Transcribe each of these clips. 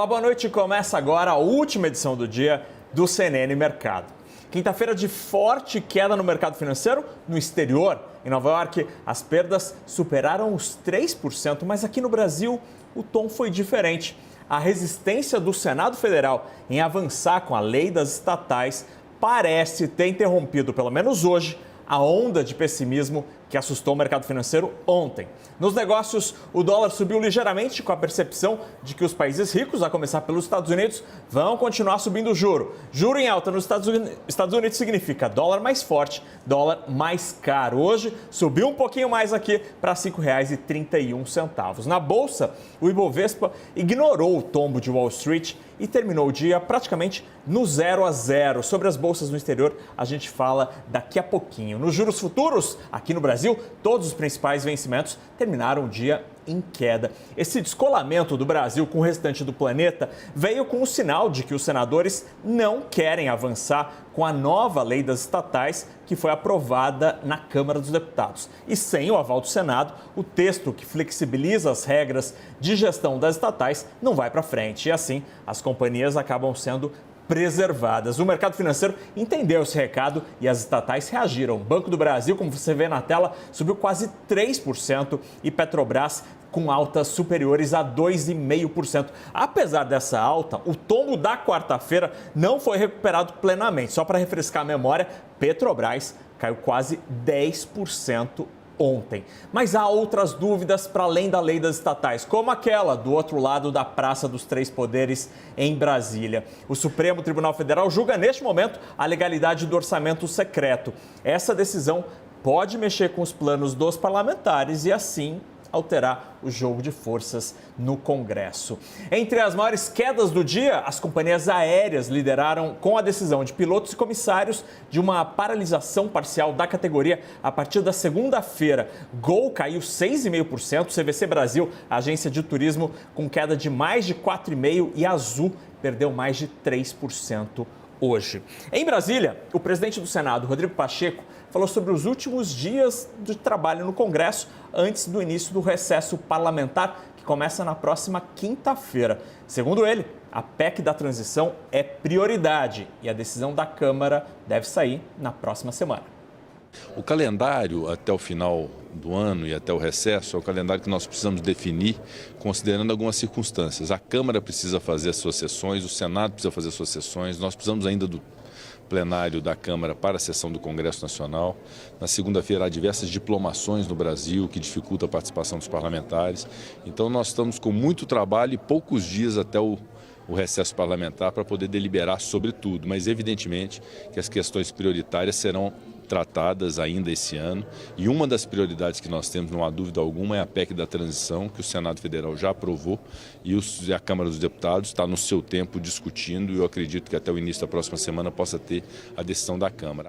Olá, boa noite. Começa agora a última edição do dia do CNN Mercado. Quinta-feira de forte queda no mercado financeiro no exterior. Em Nova York, as perdas superaram os 3%, mas aqui no Brasil o tom foi diferente. A resistência do Senado Federal em avançar com a lei das estatais parece ter interrompido, pelo menos hoje, a onda de pessimismo que assustou o mercado financeiro ontem. Nos negócios, o dólar subiu ligeiramente com a percepção de que os países ricos, a começar pelos Estados Unidos, vão continuar subindo o juro. Juro em alta nos Estados Unidos significa dólar mais forte, dólar mais caro. Hoje, subiu um pouquinho mais aqui para R$ 5,31. Na Bolsa, o Ibovespa ignorou o tombo de Wall Street e terminou o dia praticamente no 0 a 0. Sobre as bolsas no exterior, a gente fala daqui a pouquinho. Nos juros futuros, aqui no Brasil, todos os principais vencimentos terminaram o dia em queda. Esse descolamento do Brasil com o restante do planeta veio com o sinal de que os senadores não querem avançar com a nova lei das estatais que foi aprovada na Câmara dos Deputados. E sem o aval do Senado, o texto que flexibiliza as regras de gestão das estatais não vai para frente. E assim, as companhias acabam sendo preservadas. O mercado financeiro entendeu esse recado e as estatais reagiram. O Banco do Brasil, como você vê na tela, subiu quase 3% e Petrobras com altas superiores a 2,5%. Apesar dessa alta, o tombo da quarta-feira não foi recuperado plenamente. Só para refrescar a memória, Petrobras caiu quase 10% ontem. Mas há outras dúvidas para além da lei das estatais, como aquela do outro lado da Praça dos Três Poderes em Brasília. O Supremo Tribunal Federal julga neste momento a legalidade do orçamento secreto. Essa decisão pode mexer com os planos dos parlamentares e assim alterar o jogo de forças no Congresso. Entre as maiores quedas do dia, as companhias aéreas lideraram com a decisão de pilotos e comissários de uma paralisação parcial da categoria a partir da segunda-feira. Gol caiu 6,5%, CVC Brasil, agência de turismo, com queda de mais de 4,5% e Azul perdeu mais de 3% hoje. Em Brasília, o presidente do Senado, Rodrigo Pacheco, falou sobre os últimos dias de trabalho no Congresso antes do início do recesso parlamentar, que começa na próxima quinta-feira. Segundo ele, a PEC da transição é prioridade e a decisão da Câmara deve sair na próxima semana. O calendário até o final do ano e até o recesso é o calendário que nós precisamos definir considerando algumas circunstâncias. A Câmara precisa fazer as suas sessões, o Senado precisa fazer as suas sessões, nós precisamos ainda do plenário da Câmara para a sessão do Congresso Nacional. Na segunda-feira há diversas diplomações no Brasil que dificultam a participação dos parlamentares. Então nós estamos com muito trabalho e poucos dias até o recesso parlamentar para poder deliberar sobre tudo. Mas evidentemente que as questões prioritárias serão tratadas ainda esse ano e uma das prioridades que nós temos, não há dúvida alguma, é a PEC da transição, que o Senado Federal já aprovou e a Câmara dos Deputados está no seu tempo discutindo e eu acredito que até o início da próxima semana possa ter a decisão da Câmara.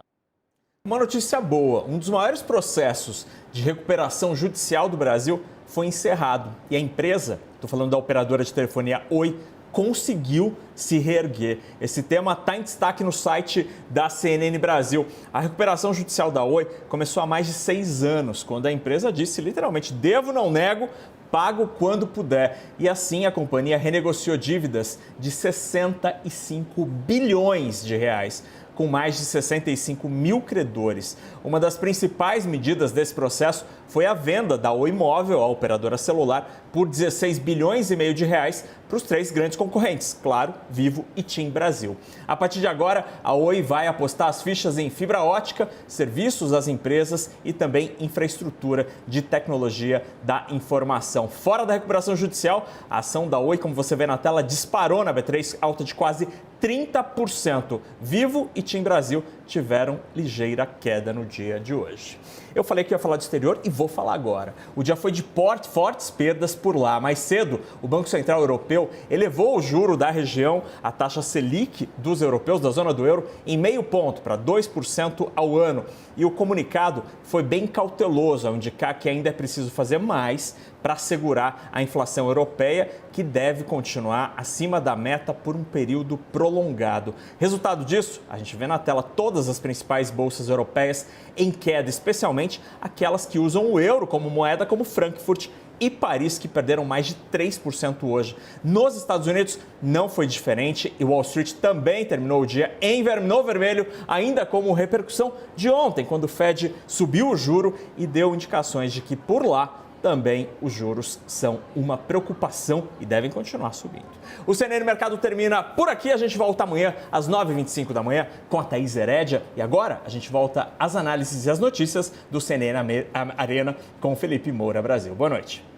Uma notícia boa, um dos maiores processos de recuperação judicial do Brasil foi encerrado e a empresa, estou falando da operadora de telefonia Oi, conseguiu se reerguer. Esse tema está em destaque no site da CNN Brasil. A recuperação judicial da Oi começou há mais de 6 anos, quando a empresa disse literalmente: devo, não nego, pago quando puder. E assim a companhia renegociou dívidas de 65 bilhões de reais, com mais de 65 mil credores. Uma das principais medidas desse processo foi a venda da Oi Móvel, a operadora celular, por 16 bilhões e meio de reais para os 3 grandes concorrentes, Claro, Vivo e TIM Brasil. A partir de agora, a Oi vai apostar as fichas em fibra ótica, serviços às empresas e também infraestrutura de tecnologia da informação. Fora da recuperação judicial, a ação da Oi, como você vê na tela, disparou na B3, alta de quase 30%. Vivo e TIM Brasil tiveram ligeira queda no dia de hoje. Eu falei que ia falar do exterior e vou falar agora. O dia foi de fortes perdas por lá. Mais cedo, o Banco Central Europeu elevou o juro da região, a taxa Selic dos europeus da zona do euro, em 0,5 ponto para 2% ao ano. E o comunicado foi bem cauteloso ao indicar que ainda é preciso fazer mais para segurar a inflação europeia, que deve continuar acima da meta por um período prolongado. Resultado disso, a gente vê na tela todas as principais bolsas europeias em queda, especialmente aquelas que usam o euro como moeda, como Frankfurt e Paris, que perderam mais de 3% hoje. Nos Estados Unidos não foi diferente e Wall Street também terminou o dia no vermelho, ainda como repercussão de ontem, quando o Fed subiu o juro e deu indicações de que por lá também os juros são uma preocupação e devem continuar subindo. O CNN Mercado termina por aqui. A gente volta amanhã às 9h25 da manhã com a Thaís Herédia. E agora a gente volta às análises e às notícias do CNN Arena com o Felipe Moura Brasil. Boa noite.